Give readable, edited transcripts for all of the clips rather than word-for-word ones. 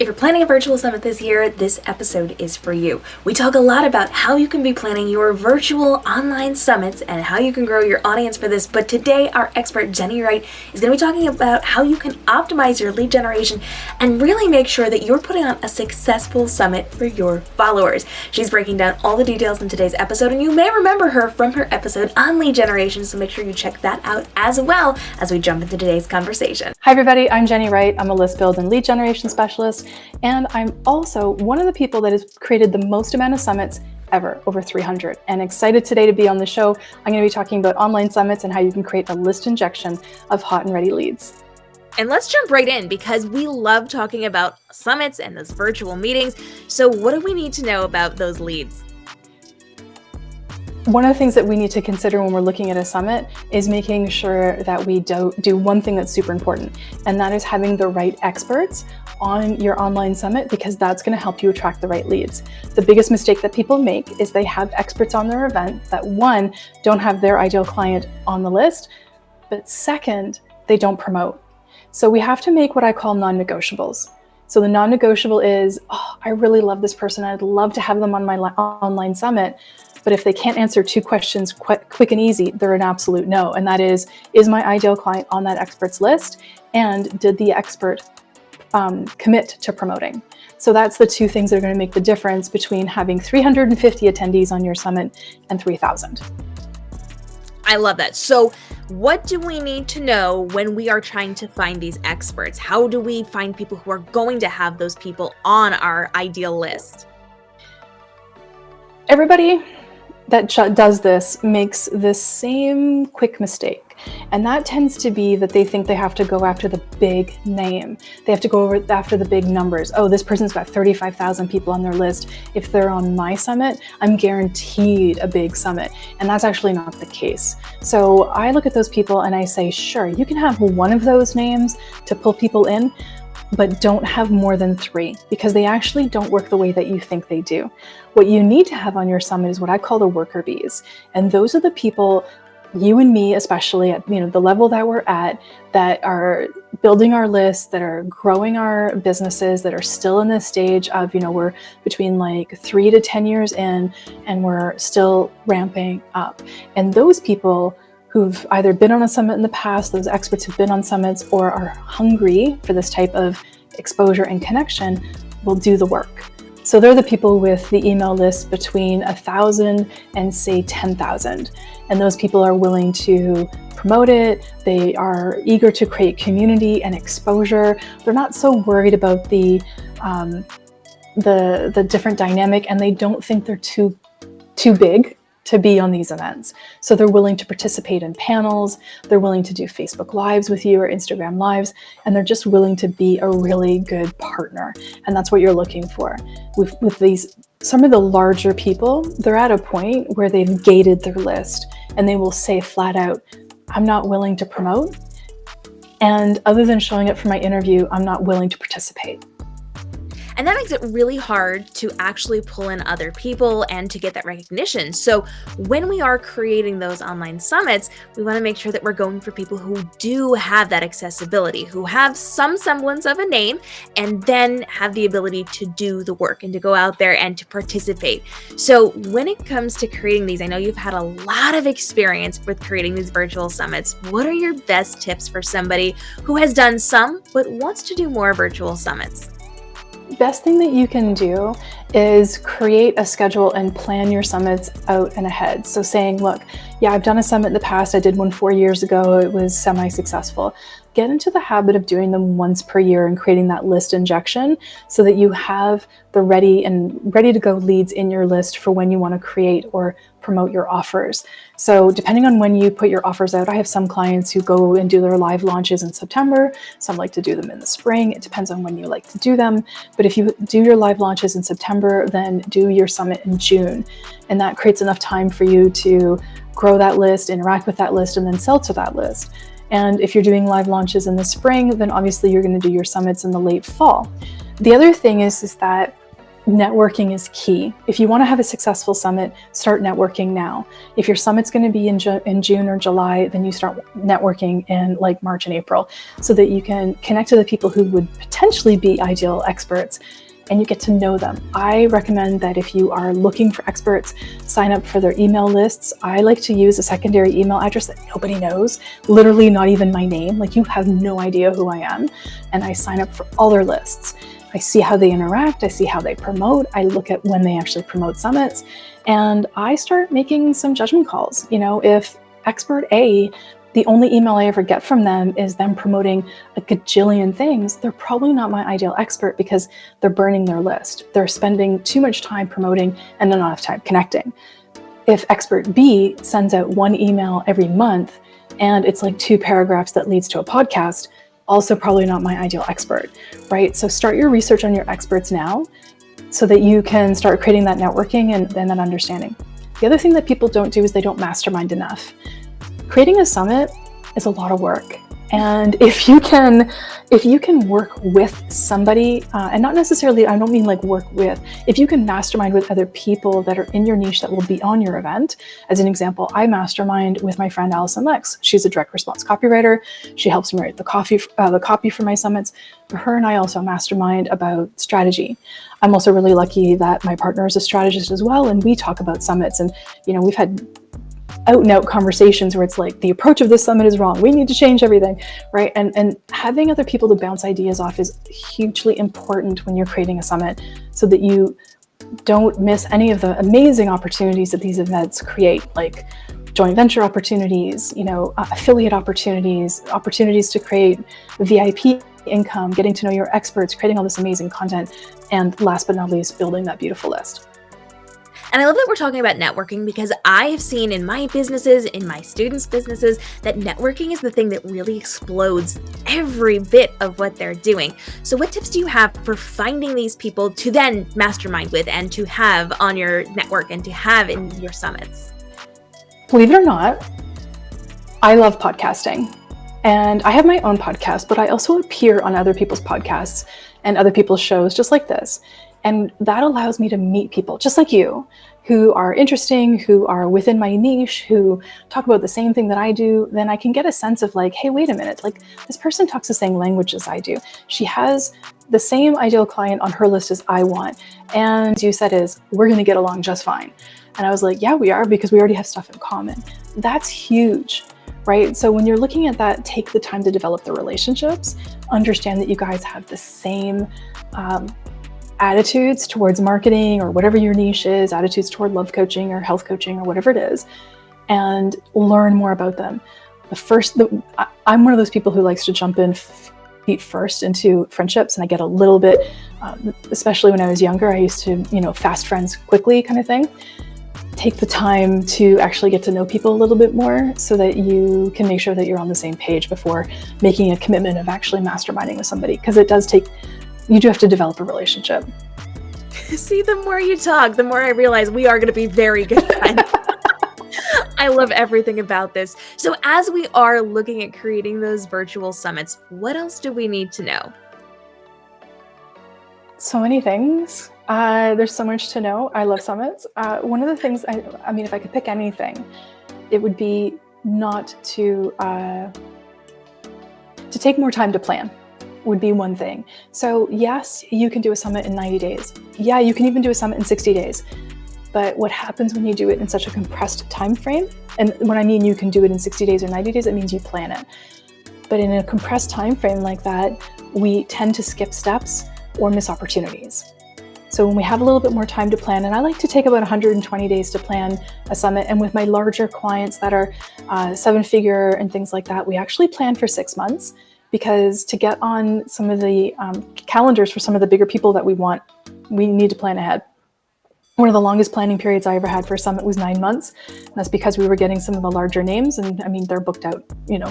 If you're planning a virtual summit this year, this episode is for you. We talk a lot about how you can be planning your virtual online summits and how you can grow your audience for this, but today our expert Jennie Wright is going to be talking about how you can optimize your lead generation and really make sure that you're putting on a successful summit for your followers. She's breaking down all the details in today's episode, and you may remember her from her episode on lead generation, so make sure you check that out as well as we jump into today's conversation. Hi everybody, I'm Jennie Wright. I'm a list build and lead generation specialist, and I'm also one of the people that has created the most amount of summits ever, over 300. And excited today to be on the show. I'm going to be talking about online summits and how you can create a list injection of hot and ready leads. And let's jump right in because we love talking about summits and those virtual meetings. So what do we need to know about those leads? One of the things that we need to consider when we're looking at a summit is making sure that we do one thing that's super important, and that is having the right experts on your online summit, because that's going to help you attract the right leads. The biggest mistake that people make is they have experts on their event that, one, don't have their ideal client on the list, but second, they don't promote. So we have to make what I call non-negotiables. So the non-negotiable is, I really love this person. I'd love to have them on my online summit. But if they can't answer two questions quick and easy, they're an absolute no. And that is my ideal client on that expert's list? And did the expert commit to promoting? So that's the two things that are going to make the difference between having 350 attendees on your summit and 3,000. I love that. So what do we need to know when we are trying to find these experts? How do we find people who are going to have those people on our ideal list? Everybody that does this makes the same quick mistake. And that tends to be that they think they have to go after the big name. They have to go after the big numbers. Oh, this person's got 35,000 people on their list. If they're on my summit, I'm guaranteed a big summit. And that's actually not the case. So I look at those people and I say, sure, you can have one of those names to pull people in, but don't have more than 3, because they actually don't work the way that you think they do. What you need to have on your summit is what I call the worker bees. And those are the people, you and me especially, at the level that we're at, that are building our lists, that are growing our businesses, that are still in this stage of, we're between like 3 to 10 years in, and we're still ramping up. And those people who've either been on a summit in the past, those experts who've been on summits, or are hungry for this type of exposure and connection, will do the work. So they're the people with the email list between 1,000 and say 10,000. And those people are willing to promote it. They are eager to create community and exposure. They're not so worried about the different dynamic, and they don't think they're too big to be on these events. So they're willing to participate in panels, they're willing to do Facebook Lives with you or Instagram Lives, and they're just willing to be a really good partner. And that's what you're looking for. With these, some of the larger people, they're at a point where they've gated their list, and they will say flat out, I'm not willing to promote, and other than showing up for my interview, I'm not willing to participate. And that makes it really hard to actually pull in other people and to get that recognition. So when we are creating those online summits, we want to make sure that we're going for people who do have that accessibility, who have some semblance of a name, and then have the ability to do the work and to go out there and to participate. So when it comes to creating these, I know you've had a lot of experience with creating these virtual summits. What are your best tips for somebody who has done some but wants to do more virtual summits? Best thing that you can do is create a schedule and plan your summits out and ahead. So saying, look, yeah, I've done a summit in the past. I did one 4 years ago. It was semi-successful. Get into the habit of doing them once per year and creating that list injection so that you have the ready to go leads in your list for when you want to create or promote your offers. So depending on when you put your offers out, I have some clients who go and do their live launches in September. Some like to do them in the spring. It depends on when you like to do them. But if you do your live launches in September, then do your summit in June. And that creates enough time for you to grow that list, interact with that list, and then sell to that list. And if you're doing live launches in the spring, then obviously you're going to do your summits in the late fall. The other thing is that networking is key. If you want to have a successful summit, start networking now. If your summit's going to be in June or July, then you start networking in like March and April, so that you can connect to the people who would potentially be ideal experts and you get to know them. I recommend that if you are looking for experts, sign up for their email lists. I like to use a secondary email address that nobody knows, literally not even my name. Like, you have no idea who I am. And I sign up for all their lists. I see how they interact. I see how they promote. I look at when they actually promote summits, and I start making some judgment calls. You know, if expert A, the only email I ever get from them is them promoting a gajillion things, they're probably not my ideal expert, because they're burning their list. They're spending too much time promoting and not enough time connecting. If expert B sends out one email every month and it's like 2 paragraphs that leads to a podcast, also probably not my ideal expert, right? So start your research on your experts now, so that you can start creating that networking and that understanding. The other thing that people don't do is they don't mastermind enough. Creating a summit is a lot of work. And if you can work with somebody, and not necessarily, I don't mean like work with, if you can mastermind with other people that are in your niche that will be on your event. As an example, I mastermind with my friend Allison Lex. She's a direct response copywriter. She helps me write the copy for my summits. Her and I also mastermind about strategy. I'm also really lucky that my partner is a strategist as well, and we talk about summits. And you know, we've had out and out conversations where it's like, the approach of this summit is wrong, we need to change everything, right? And having other people to bounce ideas off is hugely important when you're creating a summit, so that you don't miss any of the amazing opportunities that these events create, like joint venture opportunities, you know, affiliate opportunities to create VIP income, getting to know your experts, creating all this amazing content, and last but not least, building that beautiful list. And I love that we're talking about networking, because I have seen in my businesses, in my students' businesses, that networking is the thing that really explodes every bit of what they're doing. So what tips do you have for finding these people to then mastermind with and to have on your network and to have in your summits? Believe it or not, I love podcasting. And I have my own podcast, but I also appear on other people's podcasts and other people's shows just like this. And that allows me to meet people just like you, who are interesting, who are within my niche, who talk about the same thing that I do. Then I can get a sense of like, hey, wait a minute, like, this person talks the same language as I do. She has the same ideal client on her list as I want. And you said is, we're going to get along just fine. And I was like, yeah, we are, because we already have stuff in common. That's huge, right? So when you're looking at that, take the time to develop the relationships, understand that you guys have the same attitudes towards marketing or whatever your niche is, attitudes toward love coaching or health coaching or whatever it is, and learn more about them. I'm one of those people who likes to jump in feet first into friendships, and I get a little bit, especially when I was younger, I used to, fast friends quickly kind of thing. Take the time to actually get to know people a little bit more, so that you can make sure that you're on the same page before making a commitment of actually masterminding with somebody, because you do have to develop a relationship. See, the more you talk, the more I realize we are going to be very good friends. I love everything about this. So as we are looking at creating those virtual summits, what else do we need to know? So many things. There's so much to know. I love summits. One of the things, I mean, if I could pick anything, it would be not to take more time to plan. Would be one thing. So yes, you can do a summit in 90 days. Yeah, you can even do a summit in 60 days. But what happens when you do it in such a compressed time frame? And when I mean you can do it in 60 days or 90 days, it means you plan it. But in a compressed time frame like that, we tend to skip steps or miss opportunities. So when we have a little bit more time to plan, and I like to take about 120 days to plan a summit, and with my larger clients that are 7-figure and things like that, we actually plan for 6 months. Because to get on some of the calendars for some of the bigger people that we want, we need to plan ahead. One of the longest planning periods I ever had for a summit was 9 months. And that's because we were getting some of the larger names, and I mean, they're booked out,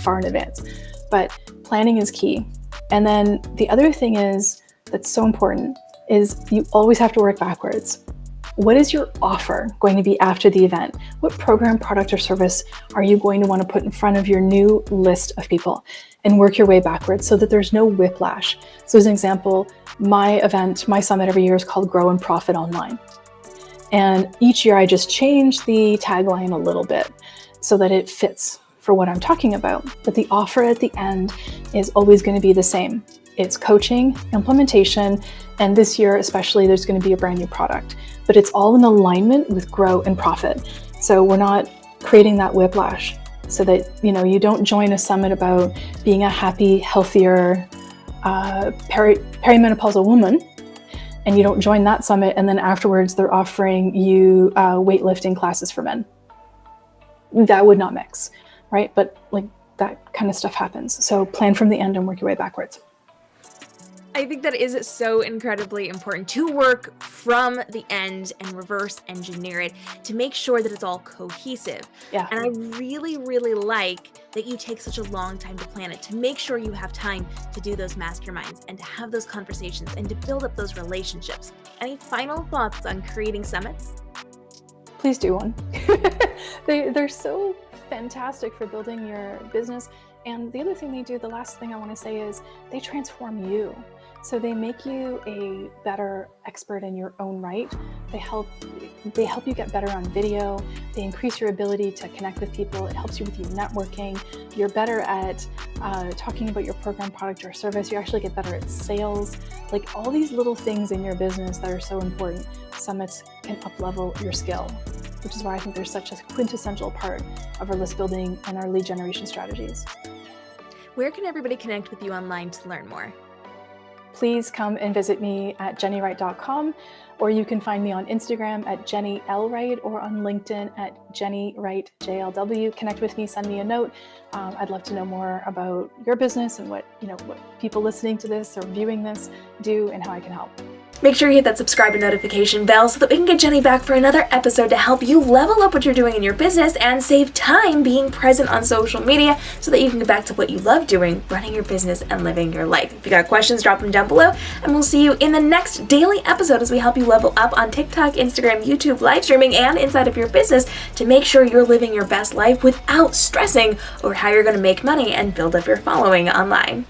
far in advance. But planning is key. And then the other thing that's so important is you always have to work backwards. What is your offer going to be after the event? What program, product, or service are you going to want to put in front of your new list of people? And work your way backwards so that there's no whiplash. So as an example, my event, my summit every year is called Grow and Profit Online. And each year I just change the tagline a little bit so that it fits for what I'm talking about. But the offer at the end is always going to be the same. It's coaching, implementation, and this year especially, there's going to be a brand new product. But it's all in alignment with grow and profit. So we're not creating that whiplash so that you don't join a summit about being a happy, healthier, perimenopausal woman, and you don't join that summit and then afterwards they're offering you weightlifting classes for men. That would not mix, right? But like that kind of stuff happens. So plan from the end and work your way backwards. I think that is so incredibly important to work from the end and reverse engineer it to make sure that it's all cohesive. Yeah. And I really, really like that you take such a long time to plan it, to make sure you have time to do those masterminds and to have those conversations and to build up those relationships. Any final thoughts on creating summits? Please do one. They're so fantastic for building your business. And the other thing they do, the last thing I want to say is they transform you. So they make you a better expert in your own right. They help you get better on video. They increase your ability to connect with people. It helps you with your networking. You're better at talking about your program, product, or service. You actually get better at sales. Like all these little things in your business that are so important, summits can up-level your skill, which is why I think they're such a quintessential part of our list building and our lead generation strategies. Where can everybody connect with you online to learn more? Please come and visit me at jennywright.com, or you can find me on Instagram at Jennie L. Wright or on LinkedIn at Jennie Wright JLW. Connect with me, send me a note. I'd love to know more about your business and what people listening to this or viewing this do and how I can help. Make sure you hit that subscribe and notification bell so that we can get Jennie back for another episode to help you level up what you're doing in your business and save time being present on social media so that you can get back to what you love doing, running your business and living your life. If you got questions, drop them down below, and we'll see you in the next daily episode as we help you level up on TikTok, Instagram, YouTube, live streaming, and inside of your business to make sure you're living your best life without stressing over how you're going to make money and build up your following online.